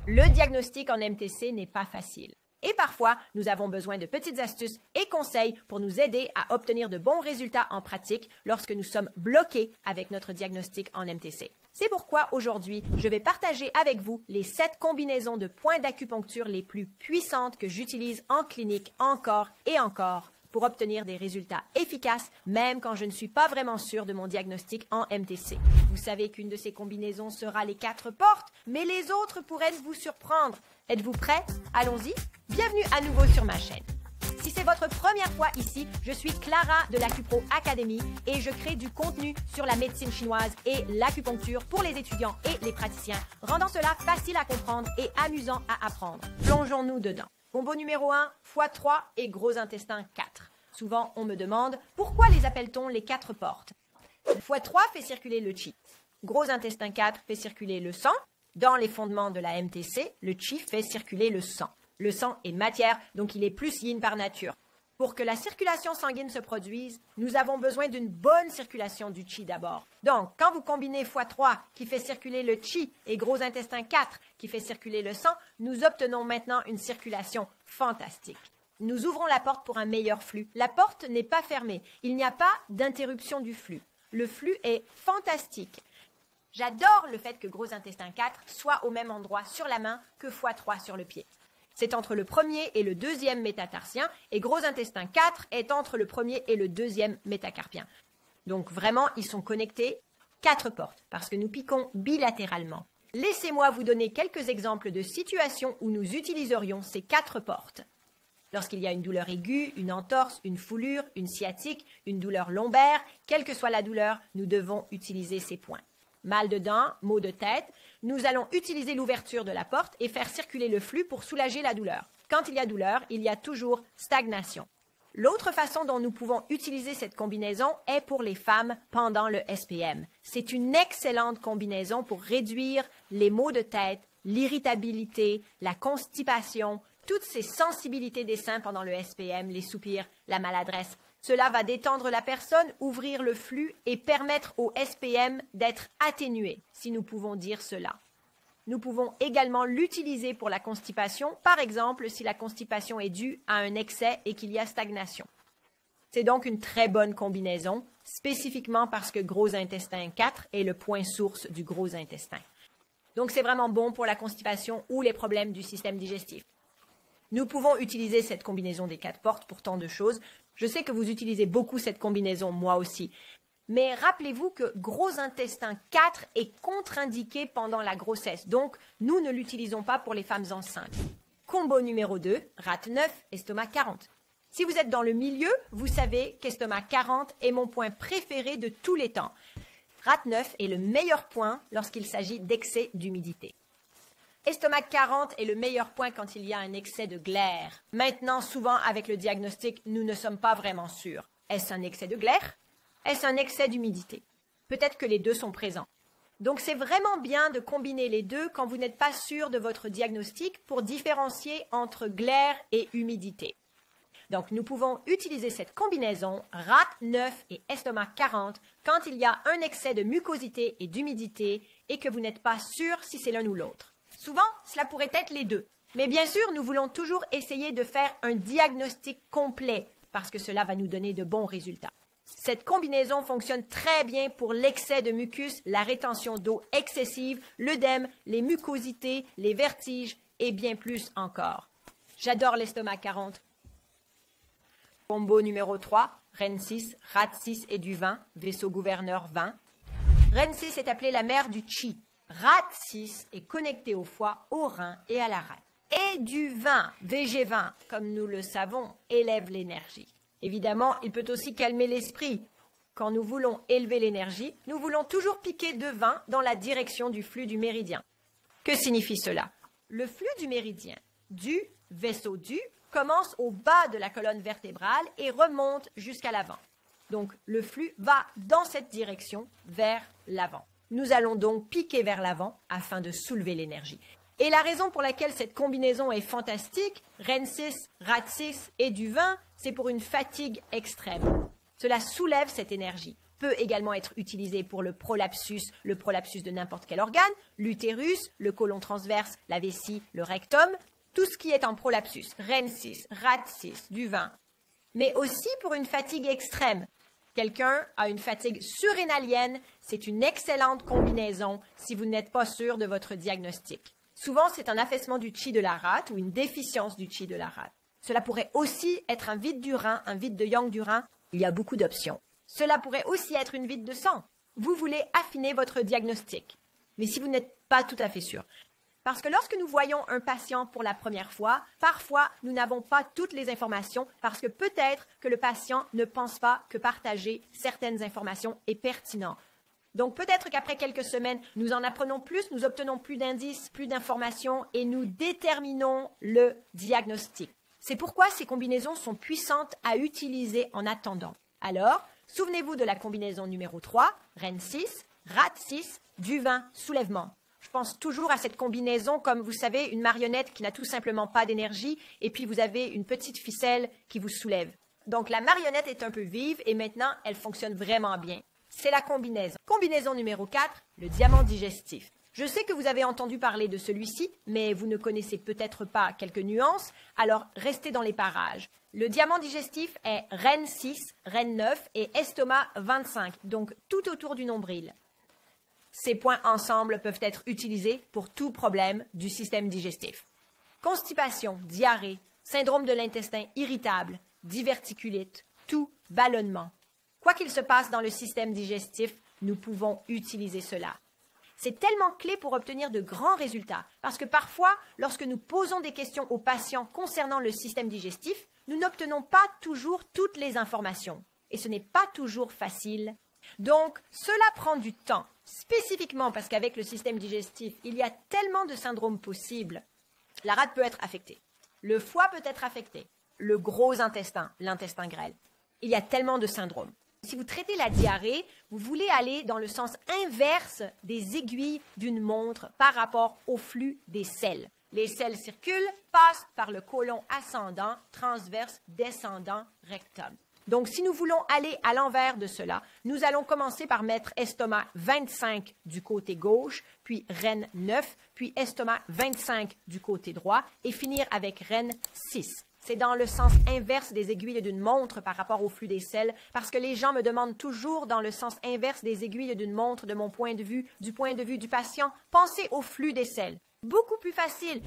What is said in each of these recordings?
Le diagnostic en MTC n'est pas facile. Et parfois, nous avons besoin de petites astuces et conseils pour nous aider à obtenir de bons résultats en pratique lorsque nous sommes bloqués avec notre diagnostic en MTC. C'est pourquoi aujourd'hui, je vais partager avec vous les 7 combinaisons de points d'acupuncture les plus puissantes que j'utilise en clinique encore et encore pour obtenir des résultats efficaces, même quand je ne suis pas vraiment sûre de mon diagnostic en MTC. Vous savez qu'une de ces combinaisons sera les 4 portes, mais les autres pourraient vous surprendre. Êtes-vous prêts? Allons-y! Bienvenue à nouveau sur ma chaîne. Si c'est votre première fois ici, je suis Clara de l'Acupro Academy et je crée du contenu sur la médecine chinoise et l'acupuncture pour les étudiants et les praticiens, rendant cela facile à comprendre et amusant à apprendre. Plongeons-nous dedans. Combo numéro 1, foie 3 et gros intestin 4. Souvent, on me demande pourquoi les appelle-t-on les 4 portes? Le foie 3 fait circuler le qi. Gros intestin 4 fait circuler le sang. Dans les fondements de la MTC, le qi fait circuler le sang. Le sang est matière, donc il est plus yin par nature. Pour que la circulation sanguine se produise, nous avons besoin d'une bonne circulation du qi d'abord. Donc, quand vous combinez foie 3 qui fait circuler le qi et gros intestin 4 qui fait circuler le sang, nous obtenons maintenant une circulation fantastique. Nous ouvrons la porte pour un meilleur flux. La porte n'est pas fermée. Il n'y a pas d'interruption du flux. Le flux est fantastique. J'adore le fait que gros intestin 4 soit au même endroit sur la main que foie 3 sur le pied. C'est entre le premier et le deuxième métatarsien et gros intestin 4 est entre le premier et le deuxième métacarpien. Donc vraiment, ils sont connectés 4 portes parce que nous piquons bilatéralement. Laissez-moi vous donner quelques exemples de situations où nous utiliserions ces 4 portes. Lorsqu'il y a une douleur aiguë, une entorse, une foulure, une sciatique, une douleur lombaire, quelle que soit la douleur, nous devons utiliser ces points. Mal de dents, maux de tête, nous allons utiliser l'ouverture de la porte et faire circuler le flux pour soulager la douleur. Quand il y a douleur, il y a toujours stagnation. L'autre façon dont nous pouvons utiliser cette combinaison est pour les femmes pendant le SPM. C'est une excellente combinaison pour réduire les maux de tête, l'irritabilité, la constipation, toutes ces sensibilités des seins pendant le SPM, les soupirs, la maladresse. Cela va détendre la personne, ouvrir le flux et permettre au SPM d'être atténué, si nous pouvons dire cela. Nous pouvons également l'utiliser pour la constipation, par exemple si la constipation est due à un excès et qu'il y a stagnation. C'est donc une très bonne combinaison, spécifiquement parce que gros intestin 4 est le point source du gros intestin. Donc c'est vraiment bon pour la constipation ou les problèmes du système digestif. Nous pouvons utiliser cette combinaison des 4 portes pour tant de choses. Je sais que vous utilisez beaucoup cette combinaison, moi aussi. Mais rappelez-vous que gros intestin 4 est contre-indiqué pendant la grossesse. Donc, nous ne l'utilisons pas pour les femmes enceintes. Combo numéro 2, rate 9, estomac 40. Si vous êtes dans le milieu, vous savez qu'estomac 40 est mon point préféré de tous les temps. Rate 9 est le meilleur point lorsqu'il s'agit d'excès d'humidité. Estomac 40 est le meilleur point quand il y a un excès de glaire. Maintenant, souvent, avec le diagnostic, nous ne sommes pas vraiment sûrs. Est-ce un excès de glaire? Est-ce un excès d'humidité? Peut-être que les deux sont présents. Donc, c'est vraiment bien de combiner les deux quand vous n'êtes pas sûr de votre diagnostic pour différencier entre glaire et humidité. Donc, nous pouvons utiliser cette combinaison rate 9 et estomac 40 quand il y a un excès de mucosité et d'humidité et que vous n'êtes pas sûr si c'est l'un ou l'autre. Souvent, cela pourrait être les deux. Mais bien sûr, nous voulons toujours essayer de faire un diagnostic complet parce que cela va nous donner de bons résultats. Cette combinaison fonctionne très bien pour l'excès de mucus, la rétention d'eau excessive, l'œdème, les mucosités, les vertiges et bien plus encore. J'adore l'estomac 40. Combo numéro 3, reine 6, rate 6 et du vin, vaisseau gouverneur 20. Reine 6 est appelée la mère du qi. Rate 6 est connecté au foie, au rein et à la rate. Et du vin, VG20, comme nous le savons, élève l'énergie. Évidemment, il peut aussi calmer l'esprit. Quand nous voulons élever l'énergie, nous voulons toujours piquer de vin dans la direction du flux du méridien. Que signifie cela? Le flux du méridien du vaisseau du commence au bas de la colonne vertébrale et remonte jusqu'à l'avant. Donc, le flux va dans cette direction vers l'avant. Nous allons donc piquer vers l'avant afin de soulever l'énergie. Et la raison pour laquelle cette combinaison est fantastique, reine 6, rate 6 et du vin, c'est pour une fatigue extrême. Cela soulève cette énergie. peut également être utilisé pour le prolapsus de n'importe quel organe, l'utérus, le côlon transverse, la vessie, le rectum, tout ce qui est en prolapsus, REN 6, RAT 6, du vin. Mais aussi pour une fatigue extrême. Quelqu'un a une fatigue surrénalienne, c'est une excellente combinaison si vous n'êtes pas sûr de votre diagnostic. Souvent, c'est un affaissement du chi de la rate ou une déficience du chi de la rate. Cela pourrait aussi être un vide du rein, un vide de yang du rein. Il y a beaucoup d'options. Cela pourrait aussi être une vide de sang. Vous voulez affiner votre diagnostic. Mais si vous n'êtes pas tout à fait sûr. Parce que lorsque nous voyons un patient pour la première fois, parfois, nous n'avons pas toutes les informations parce que peut-être que le patient ne pense pas que partager certaines informations est pertinent. Donc, peut-être qu'après quelques semaines, nous en apprenons plus, nous obtenons plus d'indices, plus d'informations et nous déterminons le diagnostic. C'est pourquoi ces combinaisons sont puissantes à utiliser en attendant. Alors, souvenez-vous de la combinaison numéro 3, REN 6, RAT 6, du vin, soulèvement. Je pense toujours à cette combinaison comme, vous savez, une marionnette qui n'a tout simplement pas d'énergie et puis vous avez une petite ficelle qui vous soulève. Donc, la marionnette est un peu vive et maintenant, elle fonctionne vraiment bien. C'est la combinaison. Combinaison numéro 4, le diamant digestif. Je sais que vous avez entendu parler de celui-ci, mais vous ne connaissez peut-être pas quelques nuances, alors restez dans les parages. Le diamant digestif est REN 6, REN 9 et estomac 25, donc tout autour du nombril. Ces points ensemble peuvent être utilisés pour tout problème du système digestif. Constipation, diarrhée, syndrome de l'intestin irritable, diverticulite, toux, ballonnement. Quoi qu'il se passe dans le système digestif, nous pouvons utiliser cela. C'est tellement clé pour obtenir de grands résultats, parce que parfois, lorsque nous posons des questions aux patients concernant le système digestif, nous n'obtenons pas toujours toutes les informations. Et ce n'est pas toujours facile. Donc, cela prend du temps, spécifiquement parce qu'avec le système digestif, il y a tellement de syndromes possibles. La rate peut être affectée. Le foie peut être affecté. Le gros intestin, l'intestin grêle. Il y a tellement de syndromes. Si vous traitez la diarrhée, vous voulez aller dans le sens inverse des aiguilles d'une montre par rapport au flux des selles. Les selles circulent, passent par le côlon ascendant, transverse, descendant, rectum. Donc, si nous voulons aller à l'envers de cela, nous allons commencer par mettre estomac 25 du côté gauche, puis REN 9, puis estomac 25 du côté droit et finir avec REN 6. C'est dans le sens inverse des aiguilles d'une montre par rapport au flux des selles, parce que les gens me demandent toujours dans le sens inverse des aiguilles d'une montre de mon point de vue, du point de vue du patient. Pensez au flux des selles. Beaucoup plus facile.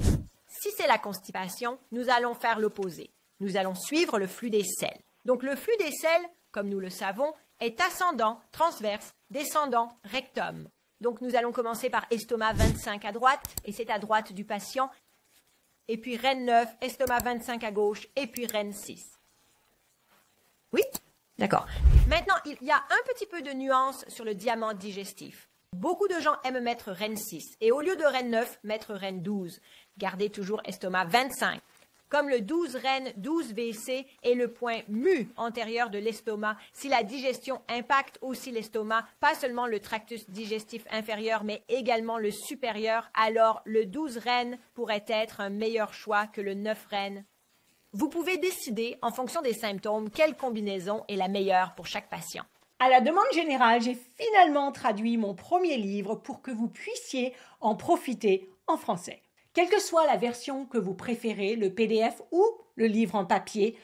Si c'est la constipation, nous allons faire l'opposé. Nous allons suivre le flux des selles. Donc, le flux des selles, comme nous le savons, est ascendant, transverse, descendant, rectum. Donc, nous allons commencer par estomac 25 à droite, et c'est à droite du patient. Et puis REN 9, estomac 25 à gauche, et puis REN 6. Oui? D'accord. Maintenant, il y a un petit peu de nuance sur le diamant digestif. Beaucoup de gens aiment mettre REN 6, et au lieu de REN 9, mettre REN 12. Gardez toujours estomac 25. Comme le 12 REN, 12 VC est le point mu antérieur de l'estomac, si la digestion impacte aussi l'estomac, pas seulement le tractus digestif inférieur, mais également le supérieur, alors le 12 REN pourrait être un meilleur choix que le 9 REN. Vous pouvez décider, en fonction des symptômes, quelle combinaison est la meilleure pour chaque patient. À la demande générale, j'ai finalement traduit mon premier livre pour que vous puissiez en profiter en français. Quelle que soit la version que vous préférez, le PDF ou le livre en papier,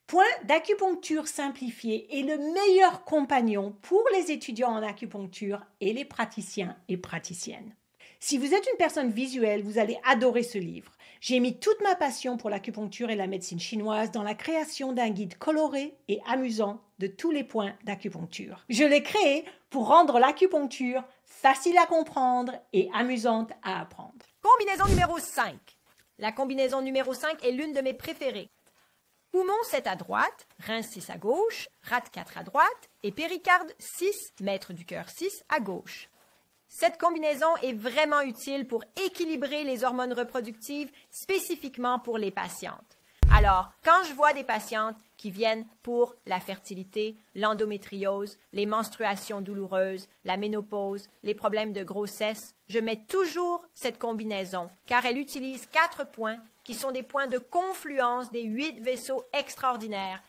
Point d'acupuncture simplifié est le meilleur compagnon pour les étudiants en acupuncture et les praticiens et praticiennes. Si vous êtes une personne visuelle, vous allez adorer ce livre. J'ai mis toute ma passion pour l'acupuncture et la médecine chinoise dans la création d'un guide coloré et amusant de tous les points d'acupuncture. Je l'ai créé pour rendre l'acupuncture facile à comprendre et amusante à apprendre. Combinaison numéro 5. La combinaison numéro 5 est l'une de mes préférées. Poumon 7 à droite, rein 6 à gauche, rate 4 à droite et péricarde 6, maître du cœur 6 à gauche. Cette combinaison est vraiment utile pour équilibrer les hormones reproductives, spécifiquement pour les patientes. Alors, quand je vois des patientes qui viennent pour la fertilité, l'endométriose, les menstruations douloureuses, la ménopause, les problèmes de grossesse, je mets toujours cette combinaison car elle utilise 4 points qui sont des points de confluence des 8 vaisseaux extraordinaires.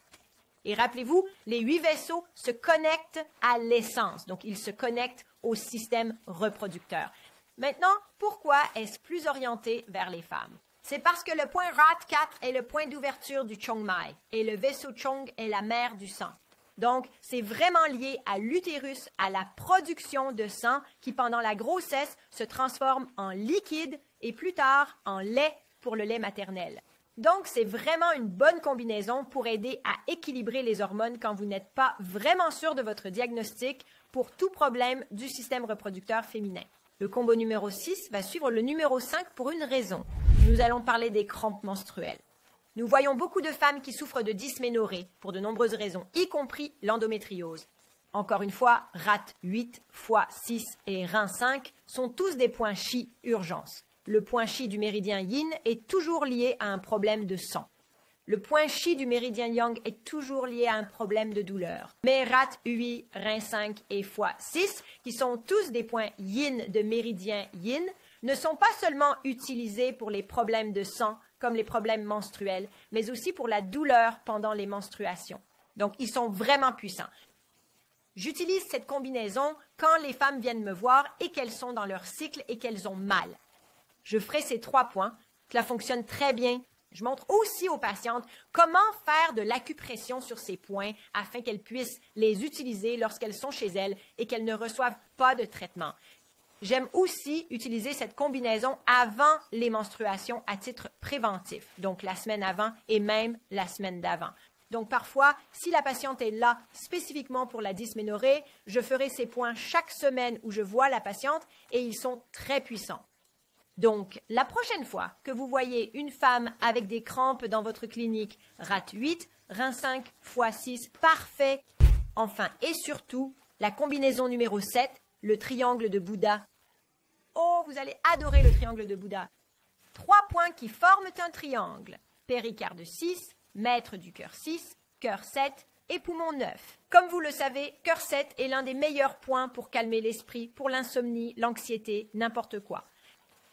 Et rappelez-vous, les 8 vaisseaux se connectent à l'essence, donc ils se connectent au système reproducteur. Maintenant, pourquoi est-ce plus orienté vers les femmes? C'est parce que le point RAT4 est le point d'ouverture du Chongmai et le vaisseau Chong est la mer du sang. Donc, c'est vraiment lié à l'utérus, à la production de sang qui, pendant la grossesse, se transforme en liquide et plus tard en lait pour le lait maternel. Donc, c'est vraiment une bonne combinaison pour aider à équilibrer les hormones quand vous n'êtes pas vraiment sûr de votre diagnostic pour tout problème du système reproducteur féminin. Le combo numéro 6 va suivre le numéro 5 pour une raison. Nous allons parler des crampes menstruelles. Nous voyons beaucoup de femmes qui souffrent de dysménorrhée pour de nombreuses raisons, y compris l'endométriose. Encore une fois, RAT 8, foie 6 et rein 5 sont tous des points chi urgence. Le point chi du méridien yin est toujours lié à un problème de sang. Le point chi du méridien yang est toujours lié à un problème de douleur. Mais RAT 8, rein 5 et foie 6, qui sont tous des points yin de méridien yin, ne sont pas seulement utilisés pour les problèmes de sang, comme les problèmes menstruels, mais aussi pour la douleur pendant les menstruations. Donc, ils sont vraiment puissants. J'utilise cette combinaison quand les femmes viennent me voir et qu'elles sont dans leur cycle et qu'elles ont mal. Je ferai ces 3 points. Cela fonctionne très bien. Je montre aussi aux patientes comment faire de l'acupression sur ces points afin qu'elles puissent les utiliser lorsqu'elles sont chez elles et qu'elles ne reçoivent pas de traitement. J'aime aussi utiliser cette combinaison avant les menstruations à titre préventif, donc la semaine avant et même la semaine d'avant. Donc parfois, si la patiente est là spécifiquement pour la dysménorrhée, je ferai ces points chaque semaine où je vois la patiente et ils sont très puissants. Donc, la prochaine fois que vous voyez une femme avec des crampes dans votre clinique, RAT 8, rein 5, foie 6, parfait. Enfin et surtout, la combinaison numéro 7, le triangle de Bouddha. Oh, vous allez adorer le triangle de Bouddha. 3 points qui forment un triangle. Péricarde 6, maître du cœur 6, cœur 7 et poumon 9. Comme vous le savez, cœur 7 est l'un des meilleurs points pour calmer l'esprit, pour l'insomnie, l'anxiété, n'importe quoi.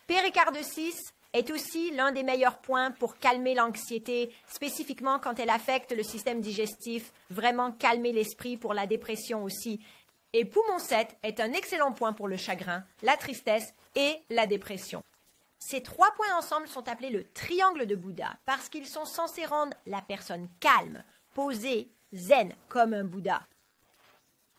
Péricarde 6 est aussi l'un des meilleurs points pour calmer l'anxiété, spécifiquement quand elle affecte le système digestif, vraiment calmer l'esprit pour la dépression aussi. Et poumon 7 est un excellent point pour le chagrin, la tristesse et la dépression. Ces 3 points ensemble sont appelés le triangle de Bouddha parce qu'ils sont censés rendre la personne calme, posée, zen, comme un Bouddha.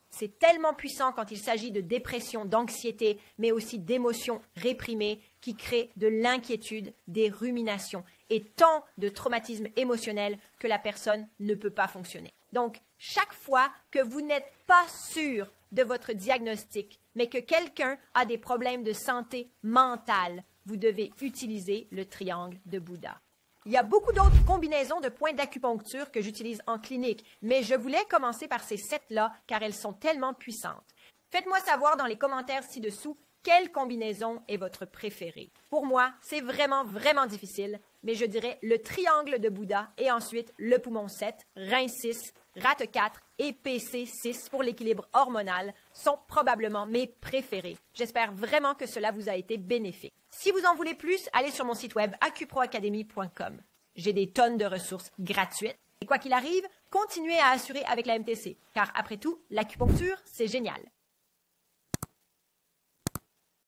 C'est tellement puissant quand il s'agit de dépression, d'anxiété, mais aussi d'émotions réprimées qui créent de l'inquiétude, des ruminations et tant de traumatismes émotionnels que la personne ne peut pas fonctionner. Donc, chaque fois que vous n'êtes pas sûr de votre diagnostic, mais que quelqu'un a des problèmes de santé mentale, vous devez utiliser le triangle de Bouddha. Il y a beaucoup d'autres combinaisons de points d'acupuncture que j'utilise en clinique, mais je voulais commencer par ces 7-là car elles sont tellement puissantes. Faites-moi savoir dans les commentaires ci-dessous quelle combinaison est votre préférée. Pour moi, c'est vraiment difficile, mais je dirais le triangle de Bouddha et ensuite le poumon 7, rein 6, RAT 4 et PC 6 pour l'équilibre hormonal sont probablement mes préférés. J'espère vraiment que cela vous a été bénéfique. Si vous en voulez plus, allez sur mon site web acuproacademy.com. J'ai des tonnes de ressources gratuites. Et quoi qu'il arrive, continuez à assurer avec la MTC, car après tout, l'acupuncture, c'est génial.